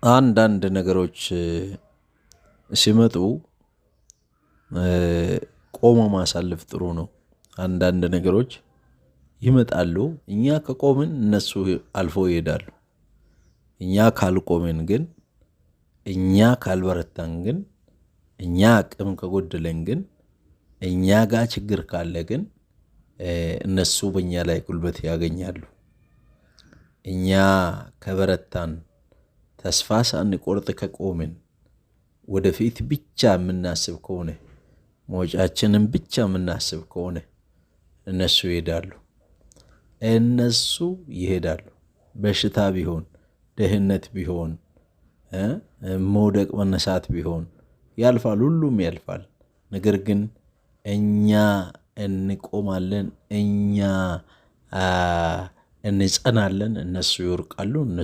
አንዳንድ ነገሮች ሲመጡ ቆሞ ማሳለፍ ጥሩ ነው። አንዳንድ ነገሮች ይመጣሉ፣ እኛ ከቆምን እነሱ አልፎ ይሄዳሉ። እኛ ካልቆምን ግን፣ እኛ ካልበረታን ግን፣ እኛ አቅም ከጎደለን ግን፣ እኛ ጋር ችግር ካለ ግን እነሱ በእኛ ላይ ጉልበት ያገኛሉ። እኛ ከበረታን፣ ተስፋ ሳንቆርጥ ከቆምን፣ ወደፊት ብቻ የምናስብ ከሆነ፣ መውጫችንን ብቻ የምናስብ ከሆነ እነሱ ይሄዳሉ። እነሱ ይሄዳሉ። በሽታ ቢሆን፣ ድህነት ቢሆን፣ መውደቅ መነሳት ቢሆን ያልፋል፣ ሁሉም ያልፋል። ነገር ግን እኛ እንቆማለን፣ እኛ እንጸናለን። እነሱ ይወርቃሉ። እነሱ